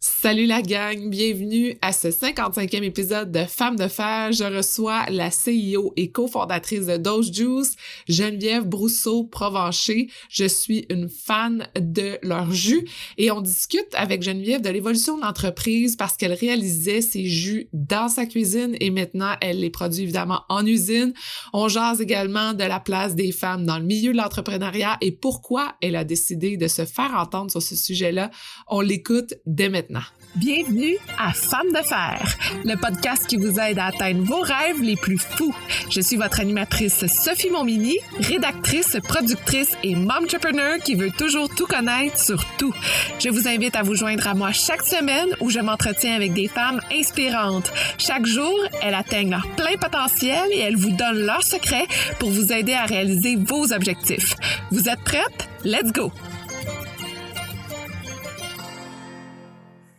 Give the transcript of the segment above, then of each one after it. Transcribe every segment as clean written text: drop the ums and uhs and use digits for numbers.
Salut la gang, bienvenue à ce 55e épisode de Femmes de fer. Je reçois la CIO et cofondatrice de Dose Juice, Geneviève Brousseau-Provencher. Je suis une fan de leur jus et on discute avec Geneviève de l'évolution de l'entreprise parce qu'elle réalisait ses jus dans sa cuisine et maintenant elle les produit évidemment en usine. On jase également de la place des femmes dans le milieu de l'entrepreneuriat et pourquoi elle a décidé de se faire entendre sur ce sujet-là. On l'écoute dès maintenant. Bienvenue à Femmes de fer, le podcast qui vous aide à atteindre vos rêves les plus fous. Je suis votre animatrice Sophie Montminy, rédactrice, productrice et momtrepreneur qui veut toujours tout connaître sur tout. Je vous invite à vous joindre à moi chaque semaine où je m'entretiens avec des femmes inspirantes. Chaque jour, elles atteignent leur plein potentiel et elles vous donnent leurs secrets pour vous aider à réaliser vos objectifs. Vous êtes prêtes? Let's go!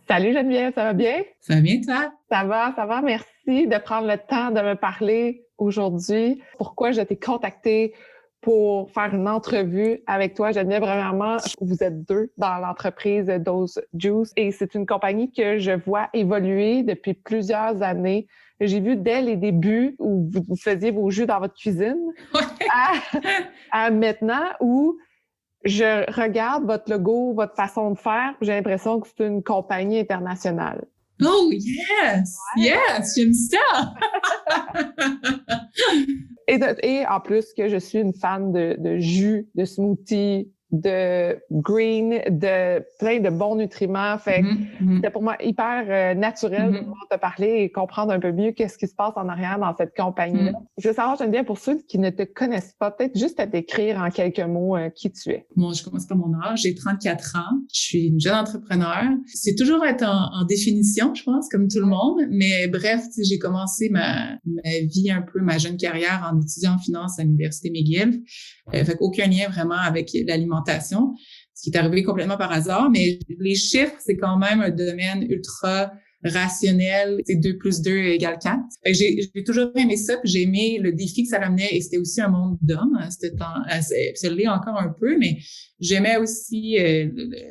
Salut Geneviève, ça va bien? Ça va bien, toi? Ça va. Merci de prendre le temps de me parler aujourd'hui. Pourquoi je t'ai contactée pour faire une entrevue avec toi, Geneviève? Premièrement, vous êtes deux dans l'entreprise Dose Juice et c'est une compagnie que je vois évoluer depuis plusieurs années. J'ai vu dès les débuts où vous faisiez vos jus dans votre cuisine à maintenant où je regarde votre logo, votre façon de faire, j'ai l'impression que c'est une compagnie internationale. Oh, yes! Ouais. Yes! J'aime ça! Et en plus que je suis une fan de jus, de smoothies, de green, de plein de bons nutriments. Fait que c'était pour moi hyper naturel de pouvoir te parler et comprendre un peu mieux qu'est-ce qui se passe en arrière dans cette compagnie-là. Je veux savoir, Geneviève, pour ceux qui ne te connaissent pas, peut-être juste à décrire en quelques mots qui tu es. Bon, je commence par mon âge. J'ai 34 ans. Je suis une jeune entrepreneur. C'est toujours être en définition, je pense, comme tout le monde. Mais bref, j'ai commencé ma vie un peu, ma jeune carrière en étudiant en finance à l'Université McGill. Fait qu'aucun lien vraiment avec l'alimentation, ce qui est arrivé complètement par hasard. Mais les chiffres, c'est quand même un domaine ultra rationnel. C'est 2 + 2 = 4. Fait que j'ai toujours aimé ça, puis j'ai aimé le défi que ça m'amenait. Et c'était aussi un monde d'hommes à ce temps. Ça l'est encore un peu, mais j'aimais aussi,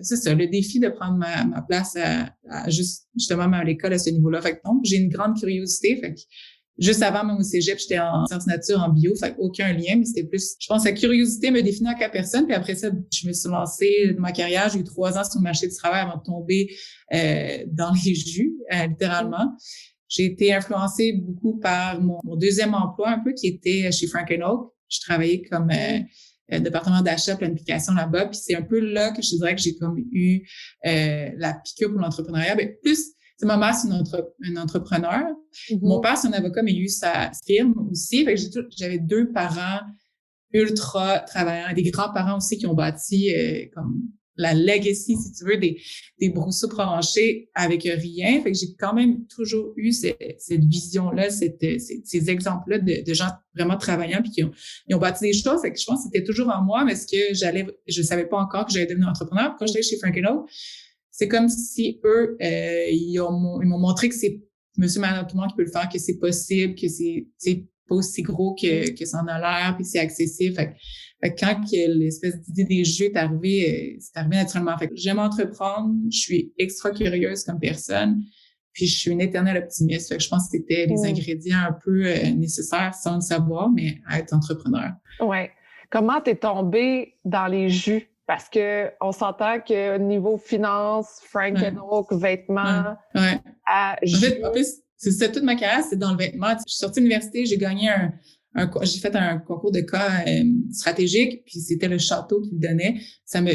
c'est ça, le défi de prendre ma place à justement à l'école à ce niveau-là. Fait que donc, j'ai une grande curiosité. Fait que juste avant même au cégep, j'étais en sciences nature, en bio, fait aucun lien, mais c'était plus, je pense, la curiosité me définit en tant que personne. Puis après ça, je me suis lancée dans ma carrière. J'ai eu 3 ans sur le marché du travail avant de tomber dans les jus, littéralement. J'ai été influencée beaucoup par mon deuxième emploi un peu, qui était chez Frank & Oak. Je travaillais comme département d'achat, planification là-bas. Puis c'est un peu là que je dirais que j'ai comme eu la piqûre pour l'entrepreneuriat. Ben, plus ma mère, c'est une entrepreneur. Mon père, c'est un avocat, mais il a eu sa firme aussi. Fait que j'avais 2 parents ultra travaillants, des grands-parents aussi qui ont bâti comme la legacy, si tu veux, des Brousseau-Provencher avec rien. Fait que j'ai quand même toujours eu cette vision-là, ces exemples-là de gens vraiment travaillants puis ils ont bâti des choses. Fait que je pense que c'était toujours en moi, mais je savais pas encore que j'allais devenir entrepreneur. Quand j'étais chez Frank & Oak, c'est comme si eux, ils m'ont montré que c'est monsieur, madame, tout le monde qui peut le faire, que c'est possible, que c'est pas aussi gros que ça en a l'air, puis c'est accessible. Fait que quand l'espèce d'idée des jeux est arrivée naturellement. Fait que j'aime entreprendre, je suis extra curieuse comme personne, puis je suis une éternelle optimiste. Fait que je pense que c'était les ingrédients un peu nécessaires sans le savoir, mais à être entrepreneur. Ouais. Comment t'es tombée dans les jus? Parce que on s'entend que niveau finance, Frank & Oak, vêtements, en plus, c'est ça, toute ma carrière, c'est dans le vêtement. Je suis sortie de l'université, j'ai gagné j'ai fait un concours de cas stratégique, puis c'était le château qui me donnait.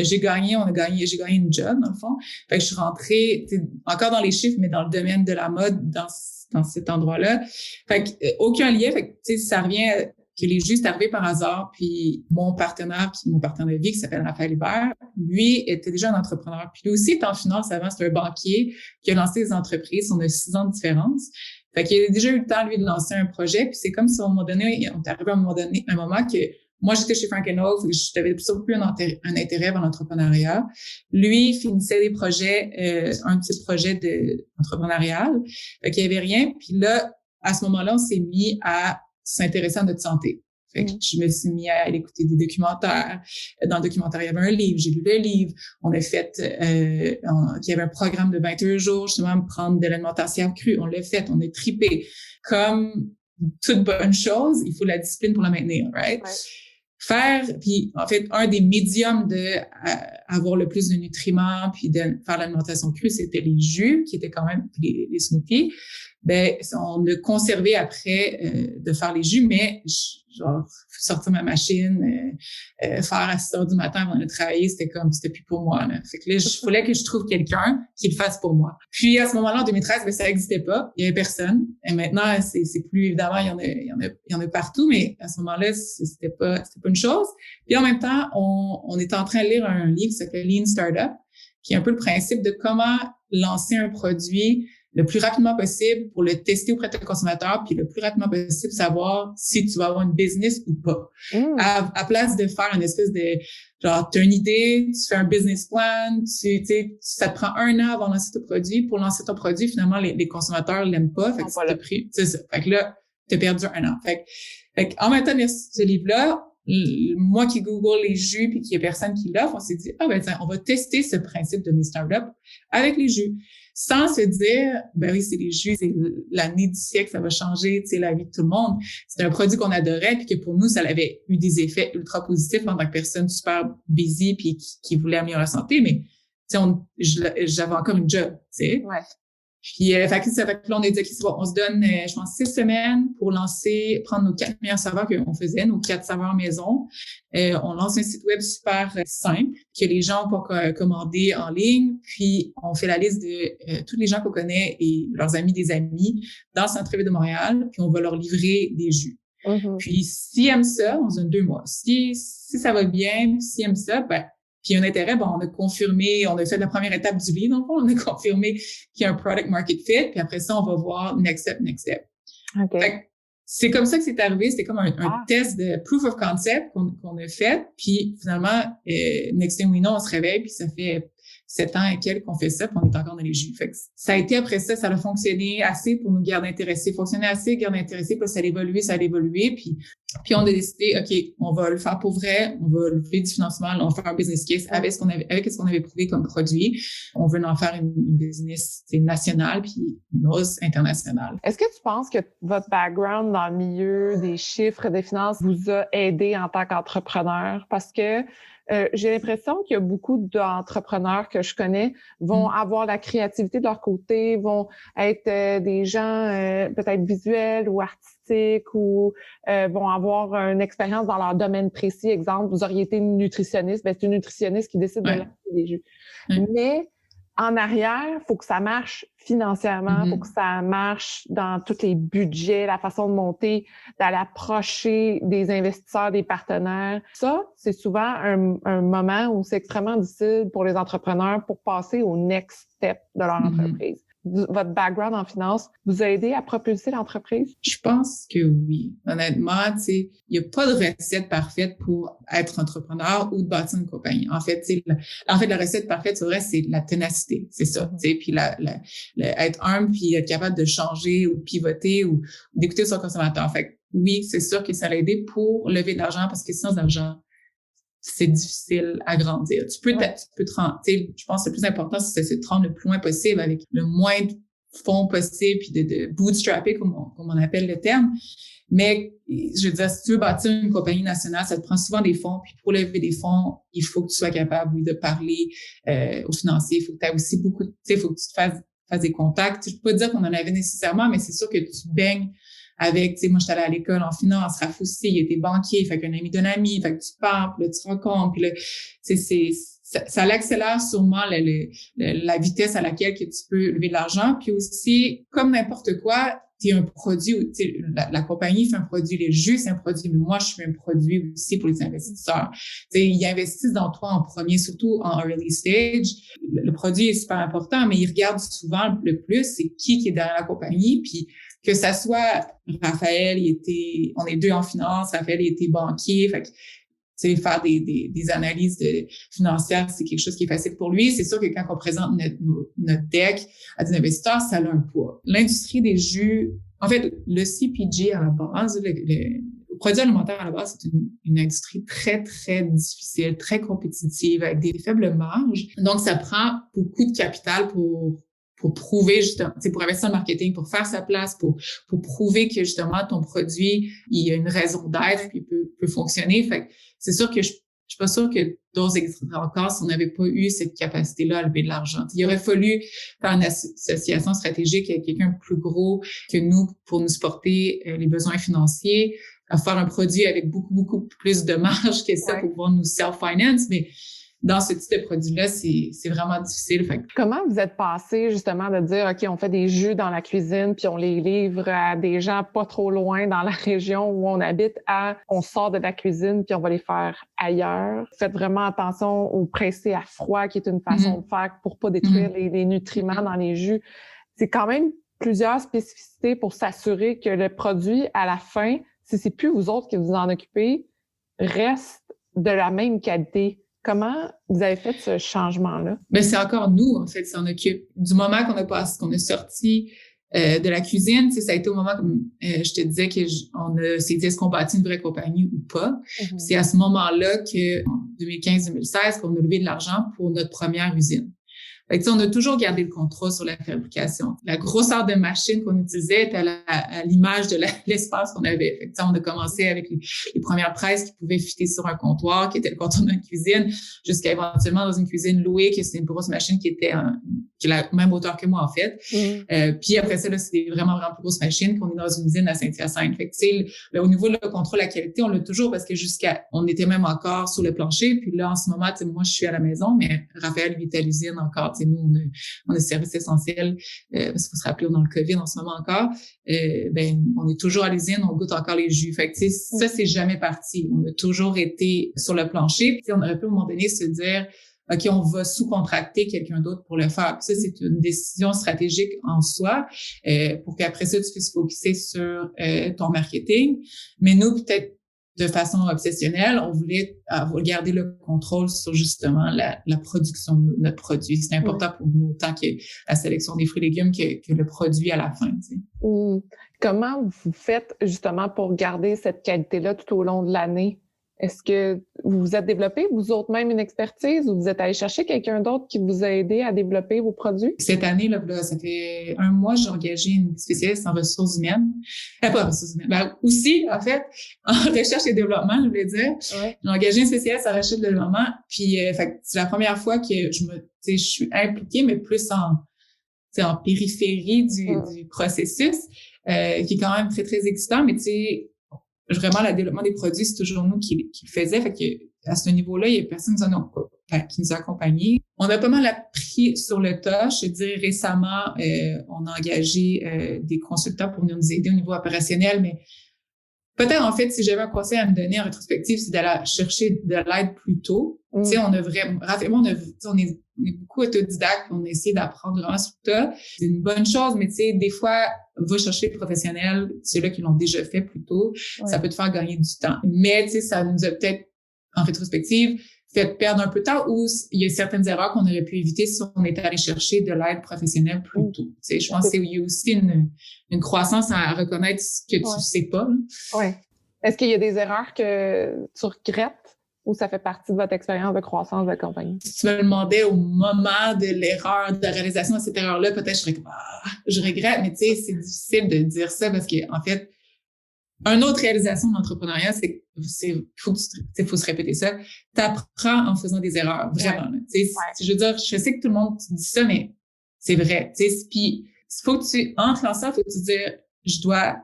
J'ai gagné une job, dans le fond. Fait que je suis rentrée, encore dans les chiffres, mais dans le domaine de la mode, dans cet endroit-là. Fait que, aucun lien. Fait que, ça revient que les jus, c'est arrivé par hasard, puis mon partenaire de vie, qui s'appelle Raphaël Hébert, lui était déjà un entrepreneur. Puis lui aussi était en finance avant, c'était un banquier qui a lancé des entreprises. On a 6 ans de différence. Fait qu'il a déjà eu le temps, lui, de lancer un projet. Puis c'est comme si, à un moment donné, on est arrivé à un moment que moi, j'étais chez Frank & Oak, j'avais surtout plus un intérêt vers l'entrepreneuriat. Lui finissait des projets, un petit projet d'entrepreneurial. Fait qu'il y avait rien. Puis là, à ce moment-là, on s'est mis à s'intéresser à notre santé. Fait que je me suis mis à aller écouter des documentaires. Dans le documentaire, il y avait un livre. J'ai lu le livre. On a fait, il y avait un programme de 21 jours, justement, prendre de l'alimentation crue. On l'a fait. On a tripé. Comme toute bonne chose, il faut la discipline pour la maintenir, right? Ouais. Puis en fait, un des médiums de avoir le plus de nutriments puis de faire l'alimentation crue, c'était les jus, qui étaient quand même les smoothies. Ben, on a conservé après de faire les jus, mais genre sortir ma machine, faire à 6 heures du matin avant de travailler, c'était plus pour moi. Là. Fait que là, il fallait que je trouve quelqu'un qui le fasse pour moi. Puis à ce moment-là, en 2013, ben, ça n'existait pas. Il y avait personne. Et maintenant, c'est plus évidemment, il y en a partout, mais à ce moment-là, c'était pas une chose. Puis en même temps, on était en train de lire un livre qui s'appelle Lean Startup, qui est un peu le principe de comment lancer un produit le plus rapidement possible pour le tester auprès de ton consommateur, puis le plus rapidement possible savoir si tu vas avoir une business ou pas. À place de faire une espèce de, genre, tu as une idée, tu fais un business plan, ça te prend 1 an avant de lancer ton produit. Pour lancer ton produit, finalement, les consommateurs l'aiment pas. Fait que c'est ça. Fait que là, t'as perdu 1 an. Fait que en même temps de ce livre-là, moi qui google les jus puis qu'il y a personne qui l'offre, on s'est dit, tiens, on va tester ce principe de mes startups avec les jus. Sans se dire, ben oui, c'est les jus, c'est l'année du siècle, ça va changer, tu sais, la vie de tout le monde. C'était un produit qu'on adorait puis que pour nous, ça avait eu des effets ultra positifs en tant que personne super busy puis qui voulait améliorer la santé, mais tu sais, j'avais encore une job, tu sais. Ouais. Puis, fait que là, on a dit, OK, c'est bon, on se donne, je pense, 6 semaines pour prendre nos 4 meilleurs saveurs qu'on faisait, nos 4 saveurs maison. On lance un site web super simple que les gens peuvent commander en ligne. Puis, on fait la liste de tous les gens qu'on connaît et leurs amis des amis dans le centre-ville de Montréal. Puis, on va leur livrer des jus. Puis, s'ils aiment ça, on se donne 2 mois. Si ça va bien, s'ils aiment ça, ben, puis il y a un intérêt, bon, on a confirmé, on a fait la première étape du livre, dans le fond, on a confirmé qu'il y a un product market fit, puis après ça, on va voir next step. Okay. Fait que c'est comme ça que c'est arrivé, c'était comme un test de proof of concept qu'on a fait, puis finalement, next thing we know, on se réveille, puis ça fait 7 ans et quelques qu'on fait ça, puis on est encore dans les jus. Fait que ça a été après ça a fonctionné assez pour nous garder intéressés, puis ça a évolué, puis on a décidé, OK, on va le faire pour vrai, on va lever du financement, on va faire un business case avec ce qu'on avait prouvé comme produit. On veut en faire une business nationale puis une hausse internationale. Est-ce que tu penses que votre background dans le milieu des chiffres, des finances vous a aidé en tant qu'entrepreneur? Parce que j'ai l'impression qu'il y a beaucoup d'entrepreneurs que je connais vont avoir la créativité de leur côté, vont être des gens peut-être visuels ou artistiques ou vont avoir une expérience dans leur domaine précis. Exemple, vous auriez été nutritionniste, ben c'est une nutritionniste qui décide de lancer des jus. Mais en arrière, faut que ça marche financièrement, faut que ça marche dans tous les budgets, la façon de monter, d'aller approcher des investisseurs, des partenaires. Ça, c'est souvent un moment où c'est extrêmement difficile pour les entrepreneurs pour passer au next step de leur entreprise. Votre background en finance vous a aidé à propulser l'entreprise? Je pense que oui. Honnêtement, tu sais, il n'y a pas de recette parfaite pour être entrepreneur ou de bâtir une compagnie. En fait, la recette parfaite, c'est vrai, c'est la ténacité. C'est ça. Tu sais, puis être humble puis être capable de changer ou de pivoter ou d'écouter son consommateur. Fait que oui, c'est sûr que ça l'a aidé pour lever de l'argent parce que sans argent, c'est difficile à grandir. Tu peux te rendre, tu sais, je pense que le plus important, c'est de te rendre le plus loin possible avec le moins de fonds possible puis de bootstrapper, comme on appelle le terme. Mais, je veux dire, si tu veux bâtir une compagnie nationale, ça te prend souvent des fonds. Puis pour lever des fonds, il faut que tu sois capable, oui, de parler aux financiers. Il faut que tu aies aussi beaucoup, tu sais, il faut que tu te fasses des contacts. Je peux pas dire qu'on en avait nécessairement, mais c'est sûr que tu baignes avec, tu sais, moi, j'étais allée à l'école en finance, Raph aussi, il était banquier, fait qu'un ami d'un ami, fait que tu parles, puis là, tu te rencontres, puis là, ça accélère sûrement la vitesse à laquelle que tu peux lever de l'argent, puis aussi, comme n'importe quoi, t'es un produit, tu sais, la compagnie fait un produit, les jus, c'est un produit, mais moi, je fais un produit aussi pour les investisseurs. Tu sais, ils investissent dans toi en premier, surtout en early stage. Le produit est super important, mais ils regardent souvent le plus, c'est qui est derrière la compagnie, puis que ça soit Raphaël, on est 2 en finance, Raphaël, il était banquier, fait que, tu sais, faire des analyses financières, c'est quelque chose qui est facile pour lui. C'est sûr que quand on présente notre deck à des investisseurs, ça a un poids. L'industrie des jus, en fait, le CPG à la base, le produits alimentaires, à la base, c'est une industrie très, très difficile, très compétitive, avec des faibles marges. Donc, ça prend beaucoup de capital pour prouver justement, pour investir en marketing, pour faire sa place, pour prouver que justement ton produit, il a une raison d'être puis peut fonctionner. Fait que c'est sûr que je suis pas sûre que d'autres existeraient encore si on n'avait pas eu cette capacité-là à lever de l'argent. Il aurait fallu faire une association stratégique avec quelqu'un de plus gros que nous pour nous supporter les besoins financiers, à faire un produit avec beaucoup, beaucoup plus de marge que ça pour pouvoir nous self-finance. Mais dans ce type de produit-là, c'est vraiment difficile. Fait. Comment vous êtes passé justement de dire, OK, on fait des jus dans la cuisine puis on les livre à des gens pas trop loin dans la région où on habite à on sort de la cuisine puis on va les faire ailleurs? Faites vraiment attention au pressé à froid qui est une façon de faire pour pas détruire les nutriments dans les jus. C'est quand même plusieurs spécificités pour s'assurer que le produit, à la fin, si c'est plus vous autres qui vous en occupez, reste de la même qualité. Comment vous avez fait ce changement-là? Ben, c'est encore nous, en fait, qui s'en occupe. Du moment qu'on a sorti de la cuisine, ça a été au moment, comme je te disais, on s'est dit, est-ce qu'on bâtit une vraie compagnie ou pas? C'est à ce moment-là en 2015-2016, qu'on a levé de l'argent pour notre première usine. Fait que, on a toujours gardé le contrôle sur la fabrication. La grosseur de machine qu'on utilisait était à l'image de l'espace qu'on avait. Fait que, on a commencé avec les premières presses qui pouvaient fitter sur un comptoir, qui était le comptoir d'une cuisine, jusqu'à éventuellement dans une cuisine louée, que c'était une grosse machine qui est la même hauteur que moi, en fait. Puis après ça, là, c'est vraiment, vraiment plus grosse machine qu'on est dans une usine à Saint-Hyacinthe. Fait que, au niveau de le contrôle de la qualité, on l'a toujours parce que on était même encore sur le plancher. Puis là, en ce moment, moi, je suis à la maison, mais Raphaël vit à l'usine encore. Nous, on a service essentiel, parce qu'il faut se rappeler, on est dans le COVID en ce moment encore. On est toujours à l'usine, on goûte encore les jus. Fait que, ça, c'est jamais parti. On a toujours été sur le plancher. Puis on aurait pu, à un moment donné, se dire, OK, on va sous-contracter quelqu'un d'autre pour le faire. Puis ça, c'est une décision stratégique en soi, pour qu'après ça, tu puisses focusser sur ton marketing. Mais nous, peut-être, de façon obsessionnelle, on voulait garder le contrôle sur justement la production de notre produit. C'est important pour nous, autant que la sélection des fruits et légumes que le produit à la fin. Comment vous faites justement pour garder cette qualité-là tout au long de l'année? Est-ce que vous vous êtes développé, vous autres même, une expertise ou vous êtes allé chercher quelqu'un d'autre qui vous a aidé à développer vos produits? Cette année, là, ça fait 1 mois, j'ai engagé une spécialiste en ressources humaines. Pas ressources humaines. Aussi, en fait, en recherche et développement, je voulais dire. J'ai engagé une spécialiste en recherche et développement. Puis, c'est la première fois que je suis impliquée, mais plus en périphérie du processus, qui est quand même très, très excitant. Mais tu sais, vraiment, le développement des produits, c'est toujours nous qui le faisions. Fait que, à ce niveau-là, il y a personne qui nous a accompagnés. On a pas mal appris sur le tas. Je dirais récemment, on a engagé des consultants pour nous aider au niveau opérationnel, mais peut-être, en fait, si j'avais un conseil à me donner en rétrospective, c'est d'aller chercher de l'aide plus tôt. Tu sais, on a vraiment, rapidement, on est beaucoup autodidactes, on a essayé d'apprendre vraiment sur le tas. C'est une bonne chose, mais tu sais, des fois, va chercher les professionnels, ceux-là qui l'ont déjà fait plus tôt. Ça peut te faire gagner du temps. Mais, tu sais, ça nous a peut-être, en rétrospective, fait perdre un peu de temps ou il y a certaines erreurs qu'on aurait pu éviter si on était allé chercher de l'aide professionnelle plus tôt. Tu sais, je pense qu'il y a aussi une croissance à reconnaître ce que tu sais pas. Oui. Est-ce qu'il y a des erreurs que tu regrettes ou ça fait partie de votre expérience de croissance de la compagnie? Si tu me demandais au moment de l'erreur, de la réalisation de cette erreur-là, peut-être je serais comme, je regrette, mais tu sais, c'est difficile de dire ça parce que, en fait, une autre réalisation de l'entrepreneuriat, faut se répéter ça. T'apprends en faisant des erreurs, vraiment. Je veux dire, je sais que tout le monde dit ça, mais c'est vrai. Puis, faut que tu entres dans ça, faut que tu te dises, je dois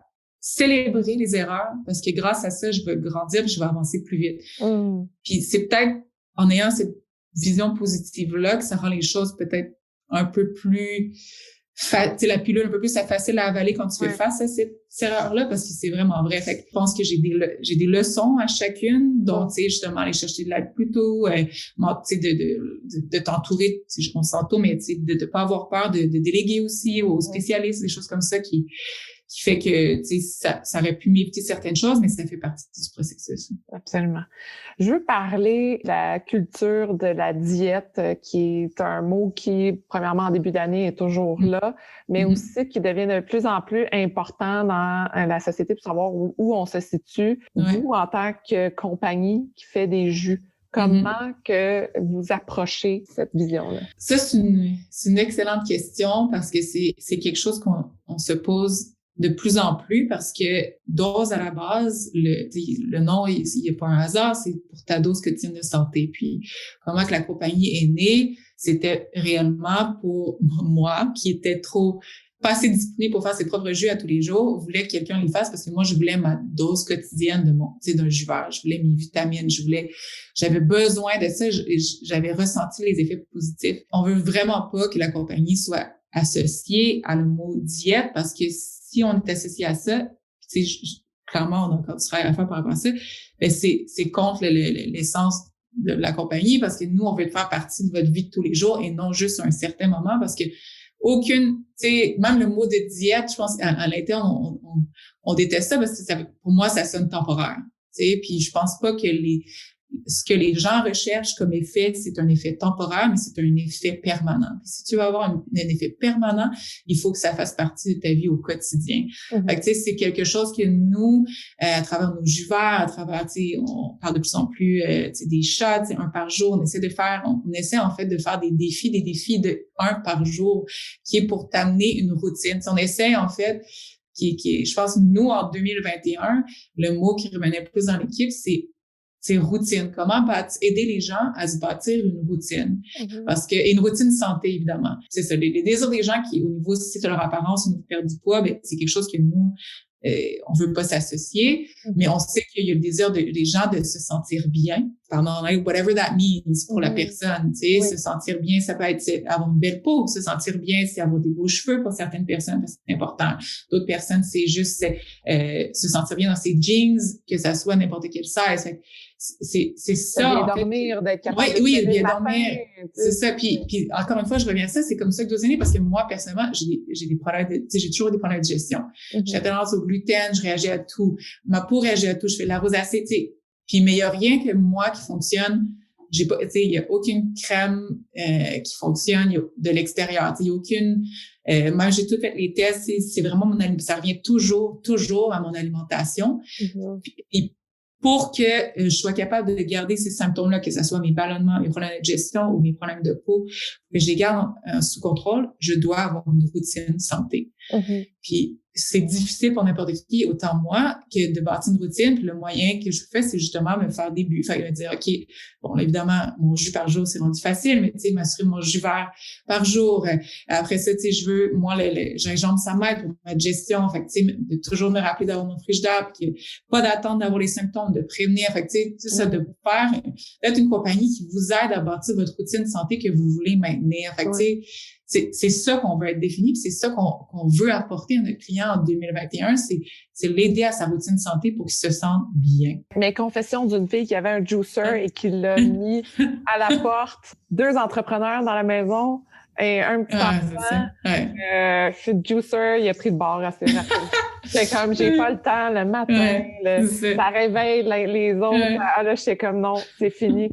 célébrer les erreurs parce que grâce à ça, je vais grandir, puis je vais avancer plus vite. Puis c'est peut-être en ayant cette vision positive-là que ça rend les choses peut-être un peu plus la pilule un peu plus facile à avaler quand tu fais face à cette erreur-là parce que c'est vraiment vrai. Fait que je pense que j'ai des leçons à chacune, dont, tu sais, justement, aller chercher de l'aide plus tôt, tu sais, de t'entourer, on s'entoure, mais tu sais, de pas avoir peur de déléguer aussi aux spécialistes, des choses comme ça qui qui fait que, tu sais, ça aurait pu m'éviter certaines choses, mais ça fait partie du processus. Absolument. Je veux parler de la culture de la diète, qui est un mot qui, premièrement, en début d'année, est toujours là, mais aussi qui devient de plus en plus important dans la société pour savoir où on se situe. Vous, en tant que compagnie qui fait des jus, comment que vous approchez cette vision-là? Ça, c'est une excellente question parce que c'est quelque chose qu'on se pose de plus en plus parce que dose à la base, le nom, il n'est pas un hasard, c'est pour ta dose quotidienne de santé. Puis, comment que la compagnie est née, c'était réellement pour moi qui était pas assez disciplinée pour faire ses propres jus à tous les jours, voulais que quelqu'un les fasse parce que moi, je voulais ma dose quotidienne d'un jus vert. Je voulais mes vitamines, j'avais besoin de ça, j'avais ressenti les effets positifs. On veut vraiment pas que la compagnie soit associée à le mot diète parce que si on est associé à ça, tu sais, clairement, on a encore du travail à faire par rapport à ça, ben c'est contre l'essence de la compagnie parce que nous, on veut faire partie de votre vie de tous les jours et non juste à un certain moment parce que tu sais, même le mot de diète, je pense, à l'interne, on déteste ça parce que pour moi, ça sonne temporaire. Tu sais, puis je pense pas que ce que les gens recherchent comme effet, c'est un effet temporaire, mais c'est un effet permanent. Puis si tu veux avoir un effet permanent, il faut que ça fasse partie de ta vie au quotidien. Fait que, tu sais, c'est quelque chose que nous, à travers nos jus verts, à travers, tu sais, on parle de plus en plus, tu sais, des shots, tu sais, 1 par jour, on essaie en fait de faire des défis de 1 par jour, qui est pour t'amener une routine. T'sais, on essaie en fait, je pense, nous, en 2021, le mot qui revenait plus dans l'équipe, c'est routine. Comment aider les gens à se bâtir une routine? Parce que, et une routine santé, évidemment. C'est ça. Les désirs des gens qui, au niveau, si c'est leur apparence, au niveau de perdre du poids, ben, c'est quelque chose que nous, on veut pas s'associer, mais on sait qu'il y a le désir des gens de se sentir bien pendant, whatever that means pour la personne, tu sais, se sentir bien, ça peut être avoir une belle peau, se sentir bien, c'est avoir des beaux cheveux pour certaines personnes, parce que c'est important. D'autres personnes, c'est juste se sentir bien dans ses jeans, que ça soit n'importe quelle size. C'est ça. Bien dormir, d'être capable de oui, bien dormir. C'est ça. Puis encore une fois, je reviens à ça, c'est comme ça que 2 années, parce que moi, personnellement, j'ai des problèmes j'ai toujours des problèmes de digestion. J'ai tendance au gluten, je réagis à tout. Ma peau réagit à tout, je fais de la rosacée, tu sais. Puis, mais il y a rien que moi qui fonctionne. J'ai pas, tu sais, il y a aucune crème qui fonctionne de l'extérieur. Tu sais, il y a aucune. Moi, j'ai tout fait les tests. C'est vraiment ça revient toujours à mon alimentation. Et pour que je sois capable de garder ces symptômes-là, que ce soit mes ballonnements, mes problèmes de digestion ou mes problèmes de peau, que je les garde sous contrôle, je dois avoir une routine santé. Puis c'est difficile pour n'importe qui, autant moi, que de bâtir une routine. Puis le moyen que je fais, c'est justement me faire des buts. Fait me dire, OK, bon, là, évidemment, mon jus par jour, c'est rendu facile, mais tu sais, m'assurer mon jus vert par jour. Après ça, tu sais, je veux, moi, le gingembre, ça m'aide pour ma digestion. Fait que, tu sais, de toujours me rappeler d'avoir mon frigidaire, puis pas d'attendre d'avoir les symptômes, de prévenir. Fait que, tu sais, ça, de faire, d'être une compagnie qui vous aide à bâtir votre routine de santé que vous voulez maintenir. Fait que, tu sais, c'est ça qu'on veut être défini, puis c'est ça qu'on veut apporter à notre client en 2021, c'est l'aider à sa routine santé pour qu'il se sente bien. Mais confession d'une fille qui avait un juicer et qui l'a mis à la porte. 2 entrepreneurs dans la maison et un petit enfant. Je suis juicer, il a pris le bord assez rapide. C'est comme, j'ai pas le temps le matin, ça réveille les autres. Là, j'étais comme, non, c'est fini.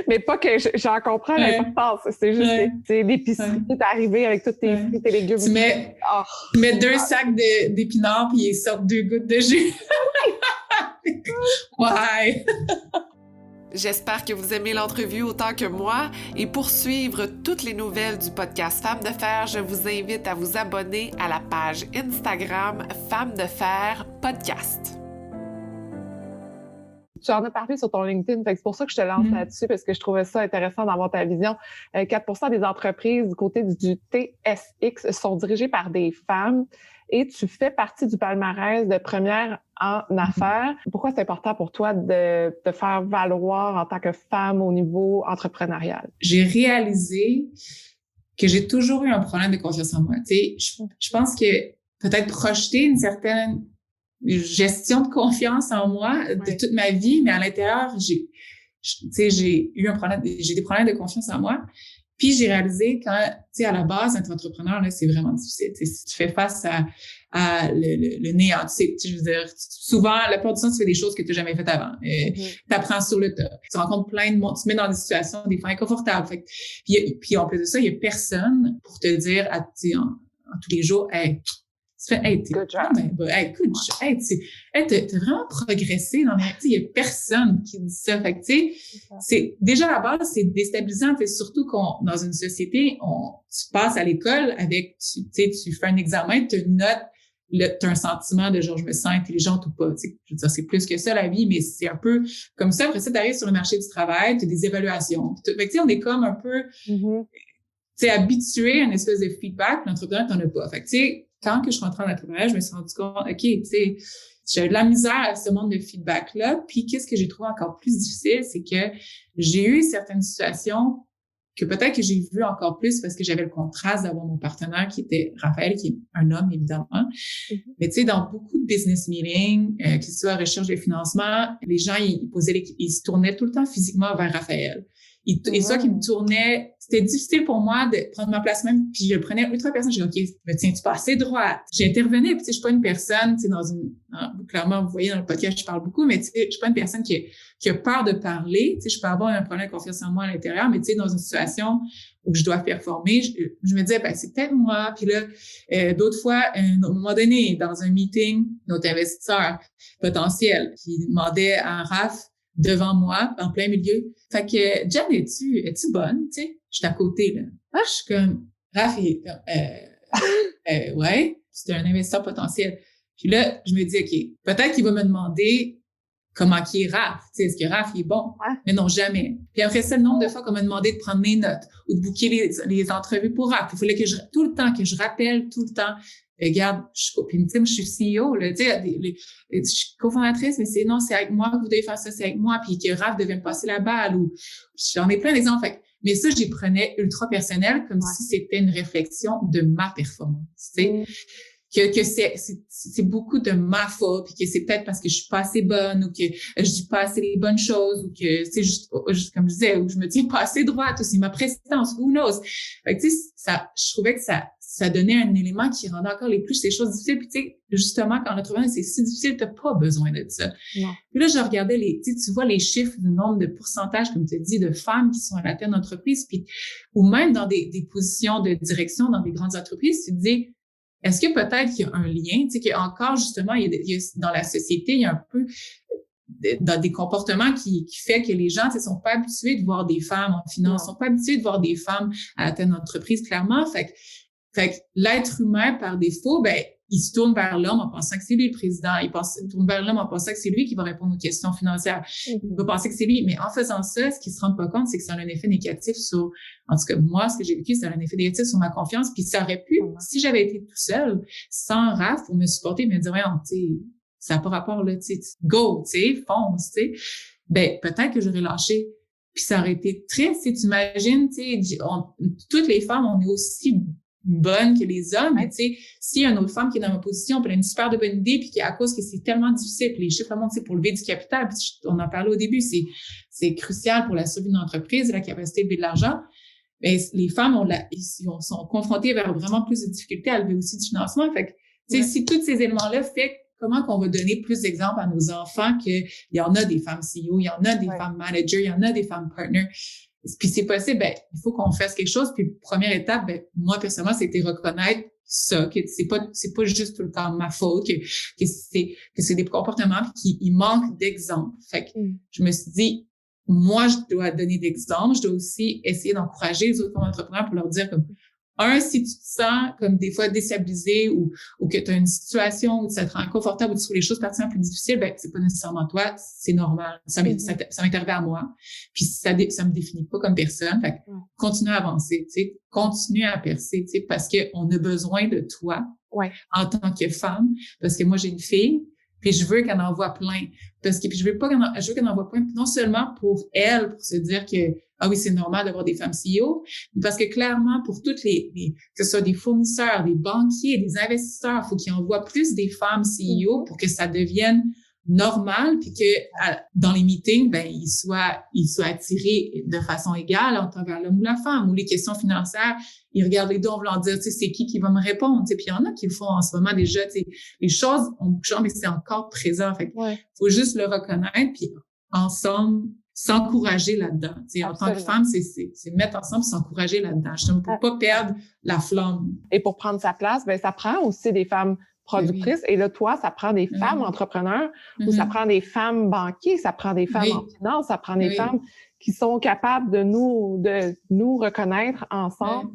Mais pas que j'en comprends l'importance. C'est juste c'est l'épicerie qui est arrivée avec tous tes fruits et légumes. Tu mets 2 sacs d'épinards puis ils sortent 2 gouttes de jus. Ouais. J'espère que vous aimez l'entrevue autant que moi et pour suivre toutes les nouvelles du podcast Femmes de Fer, je vous invite à vous abonner à la page Instagram Femmes de Fer Podcast. Tu en as parlé sur ton LinkedIn, fait que c'est pour ça que je te lance là-dessus, parce que je trouvais ça intéressant d'avoir ta vision. 4% des entreprises du côté du TSX sont dirigées par des femmes et tu fais partie du palmarès de première en affaires. Pourquoi c'est important pour toi de te faire valoir en tant que femme au niveau entrepreneurial? J'ai réalisé que j'ai toujours eu un problème de confiance en moi. Tu sais, je pense que peut-être projeter une certaine gestion de confiance en moi de toute ma vie, mais à l'intérieur, j'ai eu j'ai des problèmes de confiance en moi. Puis j'ai réalisé quand, tu sais, à la base, être entrepreneur, là, c'est vraiment difficile. Tu sais, si tu fais face à le néant, tu sais, je veux dire, souvent, la plupart du temps, tu fais des choses que tu n'as jamais faites avant. T'apprends sur le tas. Tu rencontres plein de monde, tu te mets dans des situations des fois inconfortables. Fait que, puis en plus de ça, il y a personne pour te dire, tu sais, en tous les jours, hey, tu fais, hey, good job. Hey, good job. Hey, t'as vraiment progressé dans la, tu sais, il y a personne qui dit ça. Fait que, tu sais, c'est, déjà, à la base, c'est déstabilisant. Fait surtout dans une société, tu passes à l'école avec, tu sais, tu fais un examen, tu notes, t'as un sentiment de genre, je me sens intelligente ou pas. Tu sais, je veux dire, c'est plus que ça, la vie, mais c'est un peu comme ça. Après ça, t'arrives sur le marché du travail, t'as des évaluations. Fait que, tu sais, on est comme un peu, tu sais, habitué à une espèce de feedback, l'entrepreneur, t'en as pas. Fait que, tu sais, quand que je suis rentrée en entrepreneuriat, je me suis rendu compte, OK, tu sais, j'avais de la misère à ce monde de feedback-là. Puis, qu'est-ce que j'ai trouvé encore plus difficile, c'est que j'ai eu certaines situations que peut-être que j'ai vu encore plus parce que j'avais le contraste d'avoir mon partenaire qui était Raphaël, qui est un homme, évidemment. Mais tu sais, dans beaucoup de business meetings, que ce soit à recherche de financement, les gens, ils se tournaient tout le temps physiquement vers Raphaël. Et ça qui me tournait, c'était difficile pour moi de prendre ma place même, puis je le prenais ultra personnel. J'ai dit, OK, me tiens-tu pas assez droite? J'intervenais, puis tu sais, je suis pas une personne, tu sais, clairement, vous voyez dans le podcast, je parle beaucoup, mais tu sais, je suis pas une personne qui a peur de parler. Tu sais, je peux avoir un problème de confiance en moi à l'intérieur, mais tu sais, dans une situation où je dois performer, je me disais, ben, c'est peut-être moi. Puis là, d'autres fois, à un moment donné, dans un meeting, notre investisseur potentiel qui demandait à Raph devant moi, en plein milieu. Fait que, Jen, es-tu bonne? Tu sais, je suis à côté, là. Je suis comme, Raph, il est ouais, c'était un investisseur potentiel. Puis là, je me dis, OK, peut-être qu'il va me demander comment qui est Raph. Tu sais, est-ce que Raph, il est bon? Mais non, jamais. Puis après ça, le nombre de fois qu'on m'a demandé de prendre mes notes ou de booker les entrevues pour Raph. Il fallait que tout le temps, que je rappelle tout le temps. Regarde, puis je suis CEO, là, tu sais, je suis cofondatrice, mais c'est avec moi que vous devez faire ça, c'est avec moi, puis que Raph devait me passer la balle, ou j'en ai plein d'exemples. Mais ça, j'y prenais ultra personnel, comme si c'était une réflexion de ma performance, tu sais. Que c'est beaucoup de ma faute, puis que c'est peut-être parce que je suis pas assez bonne, ou que je dis pas assez les bonnes choses, ou que c'est juste comme je disais, ou je me tiens pas assez droite, ou c'est ma prestance, who knows. Fait que tu sais, je trouvais que ça donnait un élément qui rendait encore ces choses difficiles. Puis tu sais, justement, quand l'entrepreneur, c'est si difficile, t'as pas besoin de ça. Non. Puis là, je regardais tu vois les chiffres du nombre de pourcentages, comme tu as dit, de femmes qui sont à la tête d'entreprise, puis ou même dans des positions de direction dans des grandes entreprises, tu te dis, est-ce que peut-être qu'il y a un lien, tu sais, qu'encore, justement, dans la société, il y a un peu dans des comportements qui fait que les gens, tu sais, sont pas habitués de voir des femmes en finance, sont pas habitués de voir des femmes à la tête d'entreprise, clairement. Fait que l'être humain, par défaut, ben, il se tourne vers l'homme en pensant que c'est lui le président. Il tourne vers l'homme en pensant que c'est lui qui va répondre aux questions financières. Il va penser que c'est lui. Mais en faisant ça, ce qu'il se rend pas compte, c'est que ça a un effet négatif sur, en tout cas, moi, ce que j'ai vécu, ça a un effet négatif sur ma confiance. Puis ça aurait pu, si j'avais été tout seul, sans Raph, pour me supporter, me dire, voyons, tu sais, ça n'a pas rapport, là, tu sais, go, tu sais, fonce, tu sais. Ben, peut-être que j'aurais lâché. Puis ça aurait été triste, tu t'imagines, tu sais, toutes les femmes, on est aussi bonne que les hommes, mais tu sais, s'il y a une autre femme qui est dans ma position, puis elle a une super de bonne idée, puis qui à cause que c'est tellement difficile, puis les chiffres montent, c'est pour lever du capital, puis on en parlait au début, c'est crucial pour la survie d'une entreprise, la capacité de lever de l'argent. Mais les femmes sont confrontées vers vraiment plus de difficultés à lever aussi du financement. Fait que, tu sais, si tous ces éléments-là fait comment qu'on va donner plus d'exemples à nos enfants qu'il y en a des femmes CEO, il y en a des femmes managers, il y en a des femmes partners. Puis c'est possible, ben, il faut qu'on fasse quelque chose. Puis première étape, ben, moi, personnellement, c'était reconnaître ça, que c'est pas juste tout le temps ma faute, que c'est des comportements qui, il manque d'exemples. Fait que je me suis dit, moi, je dois donner d'exemples. Je dois aussi essayer d'encourager les autres entrepreneurs pour leur dire comme, si tu te sens comme des fois déstabilisé ou que tu as une situation où ça te rend inconfortable ou tu trouves les choses particulièrement plus difficiles, ben c'est pas nécessairement toi, c'est normal. Ça m'est arrivé à moi. Puis ça me définit pas comme personne. Fait que continue à avancer, tu sais, continue à percer, tu sais, parce que on a besoin de toi en tant que femme, parce que moi j'ai une fille. Puis je veux qu'elle en voie plein. Puis je veux qu'elle en voie plein, non seulement pour elle, pour se dire que, ah oui, c'est normal d'avoir des femmes CEO, mais parce que clairement, pour toutes que ce soit des fournisseurs, des banquiers, des investisseurs, il faut qu'ils en voient plus des femmes CEO pour que ça devienne normal, puis que dans les meetings, ben ils soient attirés de façon égale envers l'homme ou la femme, ou les questions financières, ils regardent les deux en voulant dire, tu sais, c'est qui va me répondre, tu sais, puis il y en a qui le font en ce moment déjà, tu sais, les choses ont bougé, mais c'est encore présent, fait faut juste le reconnaître, puis ensemble, s'encourager là-dedans. Tu sais, en tant que femme, c'est mettre ensemble, s'encourager là-dedans, justement, pour pas perdre la flamme. Et pour prendre sa place, ben ça prend aussi des femmes productrices. Et là, toi, ça prend des femmes entrepreneurs ou ça prend des femmes banquiers, ça prend des femmes en finance, ça prend des femmes qui sont capables de nous reconnaître ensemble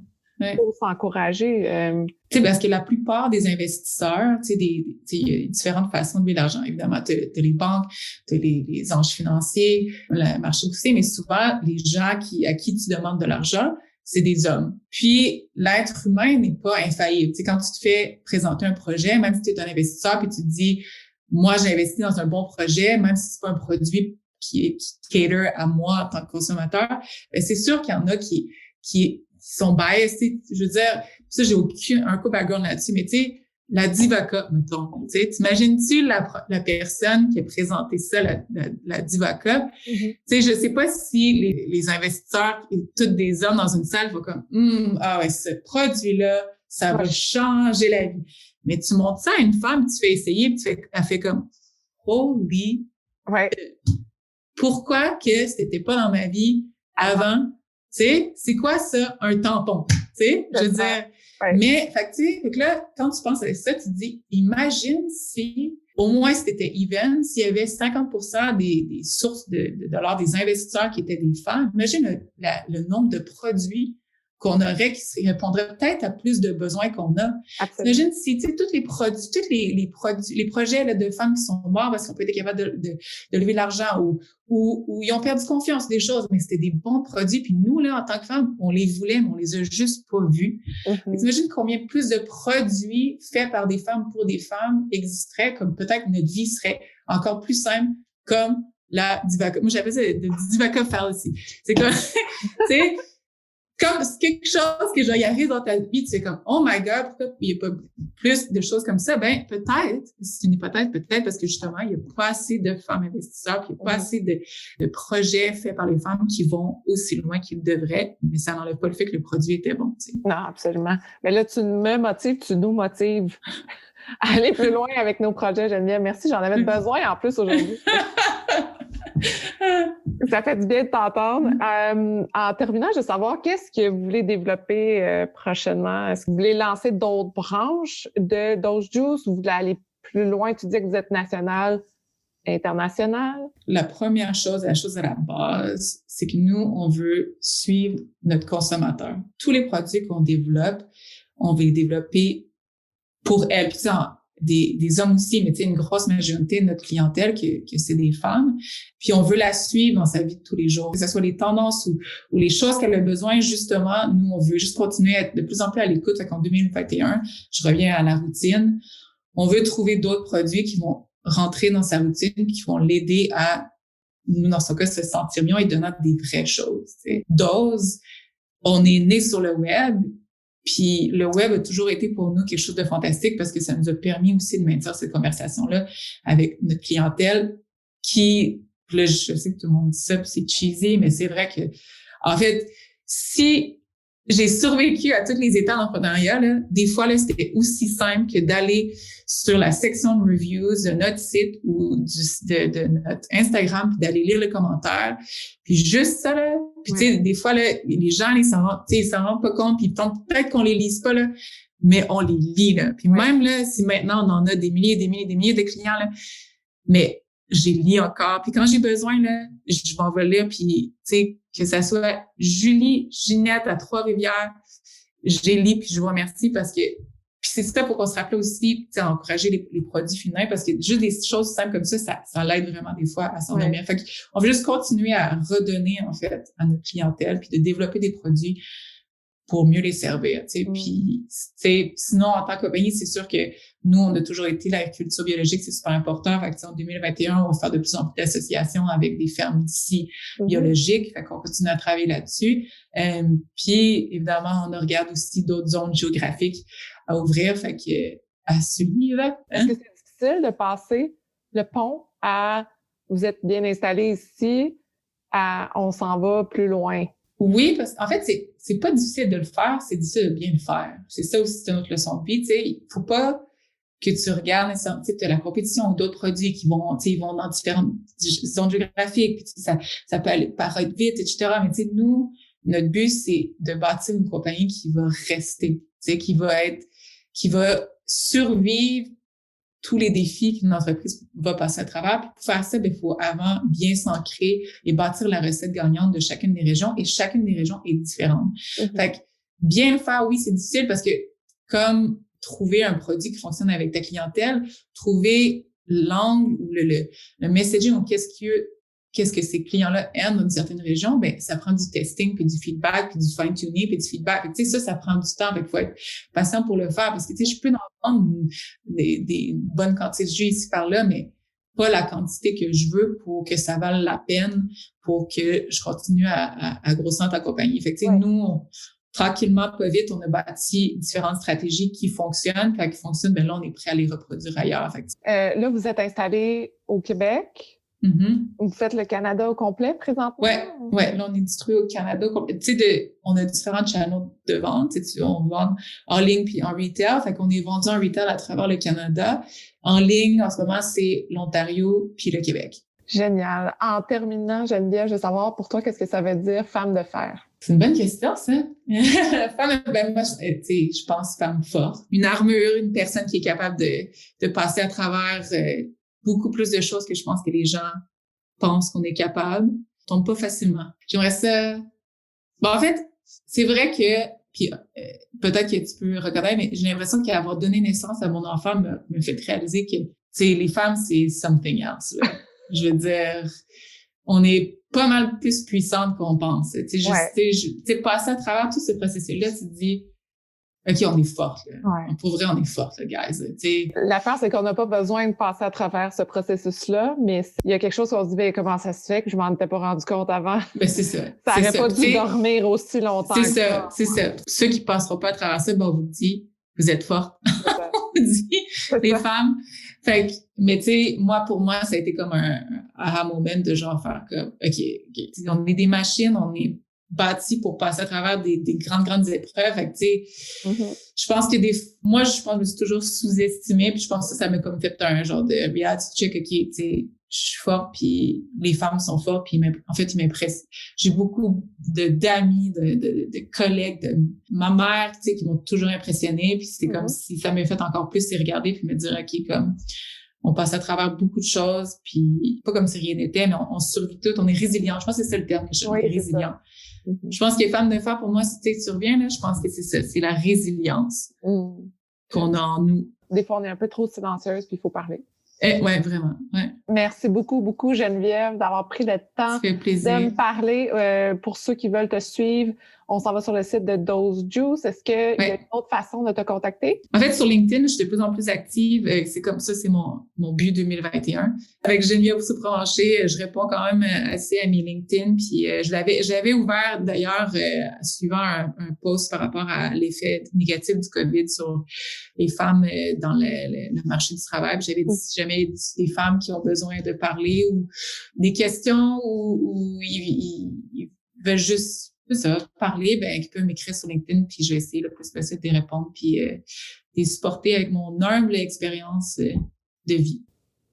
pour s'encourager. Tu sais, parce que la plupart des investisseurs, tu sais, il y a différentes façons de lever l'argent. Évidemment, t'as les banques, t'as les anges financiers, le marché boursier, mais souvent, les gens à qui tu demandes de l'argent, c'est des hommes. Puis, l'être humain n'est pas infaillible. Tu sais, quand tu te fais présenter un projet, même si tu es un investisseur puis tu te dis, moi, j'ai investi dans un bon projet, même si c'est pas un produit qui cater à moi en tant que consommateur, ben c'est sûr qu'il y en a qui sont biased. Je veux dire, ça, j'ai un coup background là-dessus, mais tu sais, la Diva Cup, mettons. Tu sais, t'imagines-tu la personne qui a présenté ça, la Diva Cup? Tu sais, je sais pas si les investisseurs, tous des hommes dans une salle, vont comme, ce produit-là, ça va changer la vie. Mais tu montres ça à une femme, tu fais essayer, puis elle fait comme, holy, pourquoi que c'était pas dans ma vie avant? Tu sais, c'est quoi ça, un tampon? Tu sais, je veux dire. Mais, fait que là, quand tu penses à ça, tu te dis, imagine si, au moins c'était even, s'il y avait 50% des sources de dollars des investisseurs qui étaient des femmes. Imagine le nombre de produits qu'on aurait qui répondraient peut-être à plus de besoins qu'on a. Absolument. Imagine si, tu sais, tous les projets là, de femmes qui sont mortes parce qu'on peut être capable de lever de l'argent ou ils ont perdu confiance des choses, mais c'était des bons produits. Puis nous, là, en tant que femmes, on les voulait, mais on les a juste pas vus. Imagine combien plus de produits faits par des femmes pour des femmes existeraient, comme peut-être notre vie serait encore plus simple, comme la Diva Cup. Moi, j'appelle ça le Diva Cup fallacy. C'est comme, tu sais, comme c'est quelque chose que genre, il arrive dans ta vie, tu sais comme, oh my God, pourquoi il n'y a pas plus de choses comme ça? Ben, peut-être, c'est une hypothèse, peut-être parce que justement, il n'y a pas assez de femmes investisseurs, puis il n'y a pas assez de projets faits par les femmes qui vont aussi loin qu'ils devraient, mais ça n'enlève pas le fait que le produit était bon, tu sais. Non, absolument. Mais là, tu me motives, tu nous motives à aller plus loin avec nos projets, Geneviève. Merci, j'en avais besoin en plus aujourd'hui. Ça fait du bien de t'entendre. En terminant, je veux savoir qu'est-ce que vous voulez développer prochainement? Est-ce que vous voulez lancer d'autres branches de Doge Juice ou vous voulez aller plus loin? Tu dis que vous êtes national, international? La première chose, la chose à la base, c'est que nous, on veut suivre notre consommateur. Tous les produits qu'on développe, on veut les développer pour elle. Puis des hommes aussi, mais tu sais, une grosse majorité de notre clientèle que c'est des femmes. Puis on veut la suivre dans sa vie de tous les jours, que ce soit les tendances ou les choses qu'elle a besoin, justement. Nous, on veut juste continuer à être de plus en plus à l'écoute. Fait qu'en 2021, je reviens à la routine. On veut trouver d'autres produits qui vont rentrer dans sa routine puis qui vont l'aider à, nous, dans son cas, se sentir mieux et donner des vraies choses. T'sais. Dose, on est né sur le web. Puis le web a toujours été pour nous quelque chose de fantastique parce que ça nous a permis aussi de maintenir cette conversation-là avec notre clientèle qui, là, je sais que tout le monde dit ça, puis c'est cheesy, mais c'est vrai que, en fait, si j'ai survécu à toutes les étapes d'entrepreneuriat, là, des fois, là, c'était aussi simple que d'aller sur la section de reviews de notre site ou de notre Instagram puis d'aller lire les commentaires. Puis juste ça, là. Puis, tu sais, des fois, là, les gens, ils s'en rendent pas compte puis peut-être qu'on les lise pas, là, mais on les lit, là. Puis même, là, si maintenant, on en a des milliers de clients, là, mais j'ai lis encore. Puis quand j'ai besoin, là, je m'en vais lire puis, tu sais, que ça soit Julie, Ginette à Trois-Rivières, j'ai lu puis je vous remercie parce que puis c'est ça pour qu'on se rappelle aussi, tu sais, encourager les produits féminins parce que juste des choses simples comme ça l'aide vraiment des fois à s'endormir. Fait qu'on veut juste continuer à redonner, en fait, à notre clientèle puis de développer des produits pour mieux les servir, tu sais. Puis, tu sais, sinon, en tant que compagnie, c'est sûr que nous, on a toujours été l'agriculture biologique, c'est super important. Fait que, en 2021, on va faire de plus en plus d'associations avec des fermes d'ici biologiques. Fait qu'on continue à travailler là-dessus. Puis, évidemment, on regarde aussi d'autres zones géographiques à ouvrir. Fait que, à suivre. Est-ce que c'est difficile de passer le pont à vous êtes bien installé ici à on s'en va plus loin? Oui, parce qu'en fait, c'est pas difficile de le faire, c'est difficile de bien le faire. C'est ça aussi, c'est une autre leçon de vie. Tu sais, il faut pas que tu regardes, tu sais, tu as la compétition ou d'autres produits qui vont, tu sais, ils vont dans différentes zones géographiques, puis ça peut aller paraître vite, etc. Mais tu sais, nous, notre but, c'est de bâtir une compagnie qui va rester, tu sais, qui va survivre tous les défis qu'une entreprise va passer à travers. Puis pour faire ça, il faut avant bien s'ancrer et bâtir la recette gagnante de chacune des régions. Et chacune des régions est différente. Mm-hmm. Fait que bien le faire, oui, c'est difficile parce que comme trouver un produit qui fonctionne avec ta clientèle, trouver l'angle ou le messaging ou qu'est-ce que ces clients-là aiment dans une certaine région, ben ça prend du testing, puis du feedback, puis du fine-tuning, puis du feedback. Tu sais, ça prend du temps. Il faut être patient pour le faire parce que, tu sais, je peux en vendre des bonnes quantités de jus ici par là, mais pas la quantité que je veux pour que ça vale la peine, pour que je continue à grossir ta compagnie. Fait que, tu sais, nous, tranquillement, pas vite, on a bâti différentes stratégies qui fonctionnent. Quand elles fonctionnent, ben là, on est prêt à les reproduire ailleurs. Fait que, là, vous êtes installé au Québec. Mm-hmm. Vous faites le Canada au complet présentement? Ouais, là, on est distribué au Canada au complet. Tu sais, on a différents channels de vente. Tu sais, on vend en ligne puis en retail. Fait qu'on est vendu en retail à travers le Canada. En ligne, en ce moment, c'est l'Ontario puis le Québec. Génial. En terminant, Geneviève, je veux savoir pour toi, qu'est-ce que ça veut dire femme de fer? C'est une bonne question, ça. Femme, ben moi, je pense femme forte. Une armure, une personne qui est capable de passer à travers beaucoup plus de choses que je pense que les gens pensent qu'on est capable. On tombe pas facilement. J'aimerais ça... Bon, en fait, c'est vrai que... Puis peut-être que tu peux reconnaître, mais j'ai l'impression qu'avoir donné naissance à mon enfant me fait réaliser que, tu sais, les femmes, c'est something else, là. Je veux dire, on est pas mal plus puissante qu'on pense. Tu sais, passer à travers tout ce processus-là, tu te dis, OK, on est forte, là. Ouais. Pour vrai, on est forte, là, guys. T'sais. L'affaire, c'est qu'on n'a pas besoin de passer à travers ce processus-là, mais il y a quelque chose qu'on se dit, ben, comment ça se fait que je m'en étais pas rendu compte avant? Ben, c'est ça. Ça aurait pas dû dormir aussi longtemps. C'est ça, c'est ça. Ceux qui passeront pas à travers ça, ben, on vous dit, vous êtes fortes. On vous dit, les femmes. Fait que, mais tu sais, pour moi, ça a été comme un aha moment de genre faire comme, OK. On est des machines, on est bâtis pour passer à travers des grandes épreuves. Fait que, tu sais, je pense que moi, je pense que je me suis toujours sous-estimée, puis je pense que ça m'a comme fait un genre de reality check, OK, tu sais, je suis forte, puis les femmes sont fortes, puis en fait, ils m'impressent. J'ai beaucoup d'amis, de collègues, de ma mère, tu sais, qui m'ont toujours impressionnée, puis c'est comme si ça m'a fait encore plus les regarder, puis me dire, OK, comme, on passe à travers beaucoup de choses, puis pas comme si rien n'était, mais on survit tout, on est résilient. Je pense que c'est ça le terme que je suis, résilient. Je pense que les femmes de fer, pour moi, si tu surviens, là, je pense que c'est ça, c'est la résilience qu'on a en nous. Des fois, on est un peu trop silencieuse, puis il faut parler. Ouais, vraiment. Ouais. Merci beaucoup, Geneviève, d'avoir pris le temps de me parler. Pour ceux qui veulent te suivre, on s'en va sur le site de Dose Juice. Est-ce qu'il y a une autre façon de te contacter? En fait, sur LinkedIn, je suis de plus en plus active. C'est comme ça, c'est mon but 2021. Avec Geneviève Brousseau-Provencher, je réponds quand même assez à mes LinkedIn. Puis j'avais ouvert d'ailleurs, suivant un post par rapport à l'effet négatif du COVID sur les femmes dans le marché du travail. Puis j'avais dit si jamais des femmes qui ont besoin de parler ou des questions ou ils veulent juste parler, ben, ils peuvent m'écrire sur LinkedIn, puis je vais essayer le plus possible de répondre, puis de les supporter avec mon humble expérience de vie.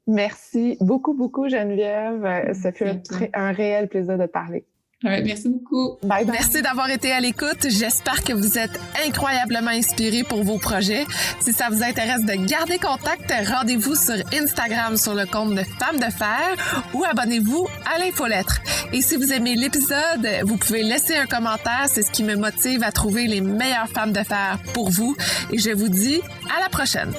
Merci beaucoup, Geneviève. Ça fait un réel plaisir de te parler. Ouais, merci beaucoup. Bye bye. Merci d'avoir été à l'écoute. J'espère que vous êtes incroyablement inspirés pour vos projets. Si ça vous intéresse de garder contact, rendez-vous sur Instagram sur le compte de Femmes de Fer ou abonnez-vous à l'infolettre. Et si vous aimez l'épisode, vous pouvez laisser un commentaire. C'est ce qui me motive à trouver les meilleures femmes de fer pour vous. Et je vous dis à la prochaine.